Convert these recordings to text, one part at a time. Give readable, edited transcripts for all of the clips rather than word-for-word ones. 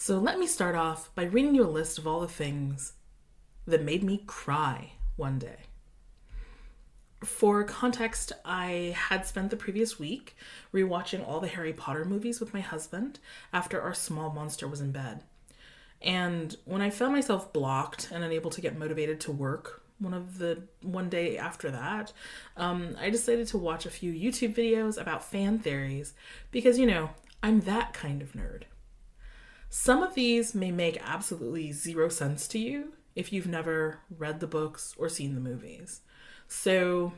So let me start off by reading you a list of all the things that made me cry one day. For context, I had spent the previous week rewatching all the Harry Potter movies with my husband after our small monster was in bed. And when I found myself blocked and unable to get motivated to work one day after that, I decided to watch a few YouTube videos about fan theories because, I'm that kind of nerd. Some of these may make absolutely zero sense to you if you've never read the books or seen the movies. So,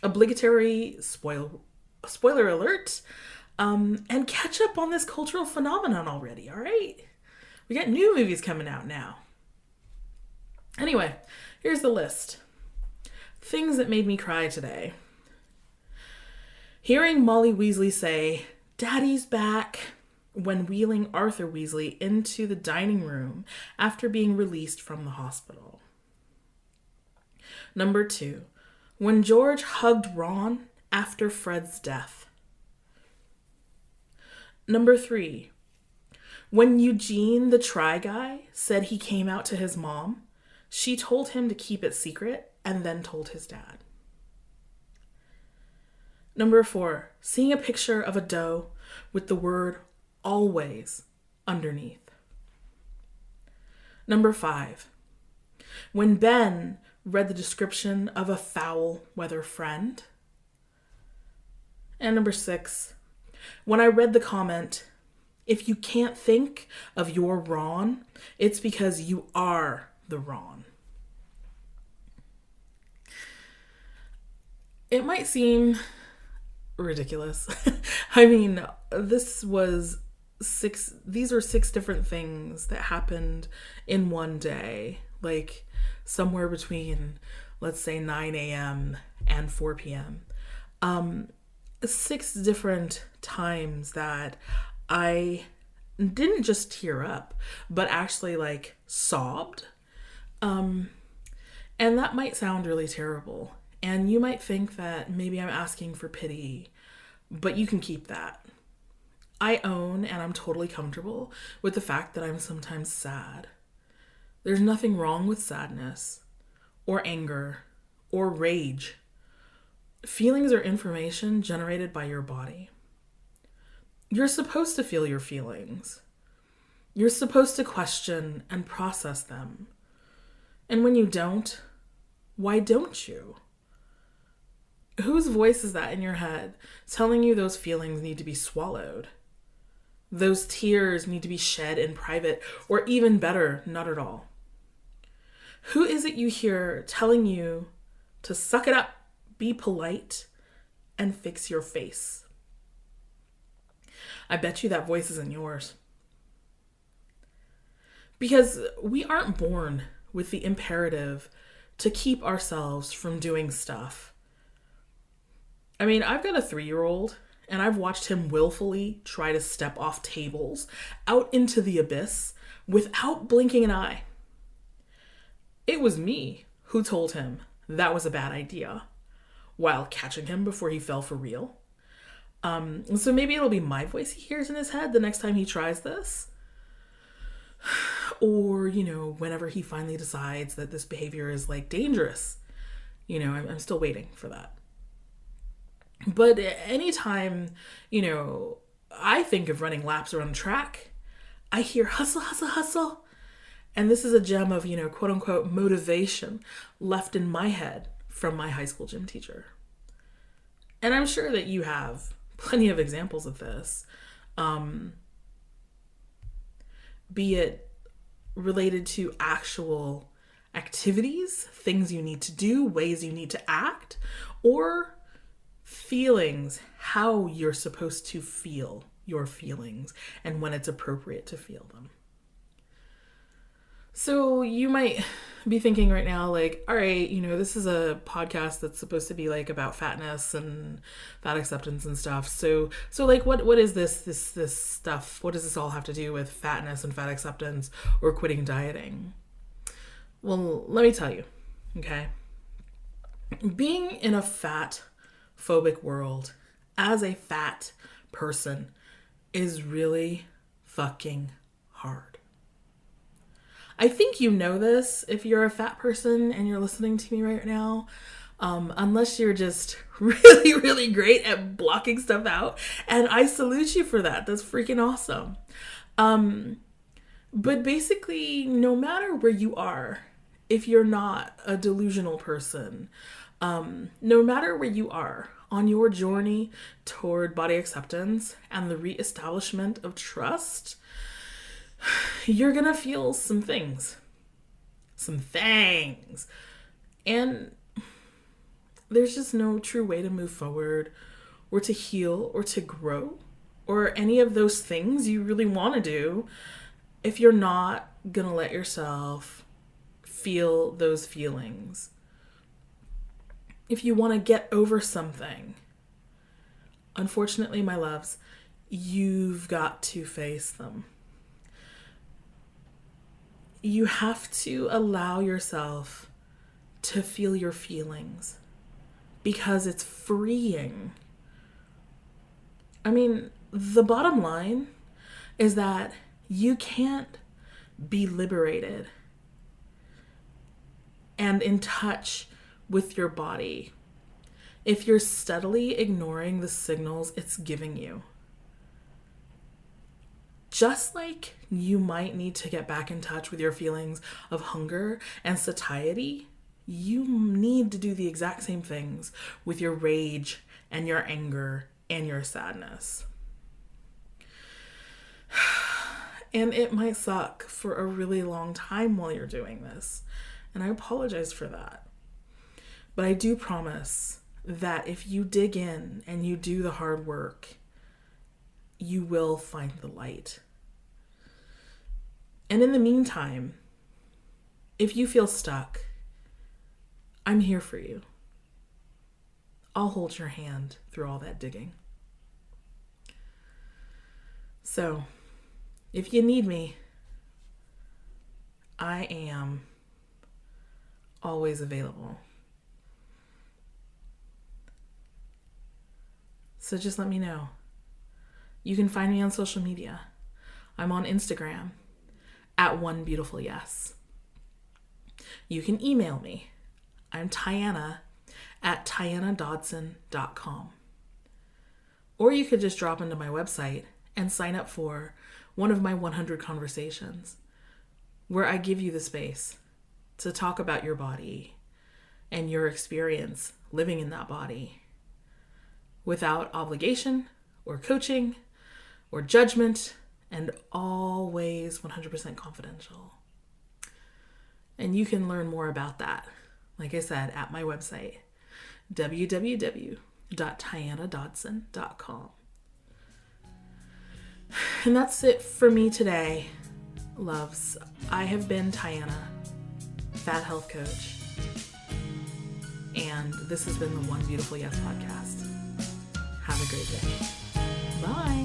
obligatory spoiler alert, and catch up on this cultural phenomenon already, all right? We got new movies coming out now. Anyway, here's the list. Things that made me cry today. Hearing Molly Weasley say, "Daddy's back," when wheeling Arthur Weasley into the dining room after being released from the hospital. Number 2, when George hugged Ron after Fred's death. Number 3, when Eugene, the Try Guy, said he came out to his mom, she told him to keep it secret and then told his dad. Number 4, seeing a picture of a doe with the word always underneath. Number 5, when Ben read the description of a foul weather friend. And number 6, when I read the comment, "If you can't think of your Ron, it's because you are the Ron." It might seem ridiculous. I mean, these were 6 different things that happened in one day, like somewhere between, let's say, 9 a.m. and 4 p.m. 6 different times that I didn't just tear up, but actually sobbed. And that might sound really terrible. And you might think that maybe I'm asking for pity, but you can keep that. I own and I'm totally comfortable with the fact that I'm sometimes sad. There's nothing wrong with sadness or anger or rage. Feelings are information generated by your body. You're supposed to feel your feelings. You're supposed to question and process them. And when you don't, why don't you? Whose voice is that in your head telling you those feelings need to be swallowed? Those tears need to be shed in private, or even better, not at all. Who is it you hear telling you to suck it up, be polite, and fix your face? I bet you that voice isn't yours. Because we aren't born with the imperative to keep ourselves from doing stuff. I mean, I've got a 3-year-old, and I've watched him willfully try to step off tables out into the abyss without blinking an eye. It was me who told him that was a bad idea while catching him before he fell for real. So maybe it'll be my voice he hears in his head the next time he tries this. Or, whenever he finally decides that this behavior is dangerous. I'm still waiting for that. But anytime, I think of running laps around the track, I hear hustle, hustle, hustle. And this is a gem of, quote unquote, motivation left in my head from my high school gym teacher. And I'm sure that you have plenty of examples of this, be it related to actual activities, things you need to do, ways you need to act, or feelings, how you're supposed to feel your feelings and when it's appropriate to feel them. So you might be thinking right now, all right, this is a podcast that's supposed to be about fatness and fat acceptance and stuff. So what is this stuff? What does this all have to do with fatness and fat acceptance or quitting dieting? Well, let me tell you, okay? Being in a fat phobic world as a fat person is really fucking hard. I think you know this if you're a fat person and you're listening to me right now. Unless you're just really, really great at blocking stuff out. And I salute you for that. That's freaking awesome. But basically, no matter where you are, if you're not a delusional person, no matter where you are on your journey toward body acceptance and the reestablishment of trust, you're gonna feel some things. And there's just no true way to move forward or to heal or to grow or any of those things you really want to do if you're not going to let yourself feel those feelings. If you want to get over something, unfortunately, my loves, you've got to face them. You have to allow yourself to feel your feelings. Because it's freeing. I mean, the bottom line is that you can't be liberated and in touch with your body if you're steadily ignoring the signals it's giving you. Just like you might need to get back in touch with your feelings of hunger and satiety, you need to do the exact same things with your rage and your anger and your sadness. And it might suck for a really long time while you're doing this. And I apologize for that. But I do promise that if you dig in and you do the hard work, you will find the light. And in the meantime, if you feel stuck, I'm here for you. I'll hold your hand through all that digging. So, if you need me, I am always available. So just let me know. You can find me on social media. I'm on Instagram @OneBeautifulYes. You can email me. I'm Tiana@TianaDodson.com. Or you could just drop into my website and sign up for one of my 100 conversations where I give you the space to talk about your body and your experience living in that body without obligation or coaching or judgment, and always 100% confidential. And you can learn more about that, like I said, at my website, www.TianaDodson.com. And that's it for me today, loves. I have been Tiana, Fat Health Coach, and this has been the One Beautiful Yes podcast. Have a great day. Bye.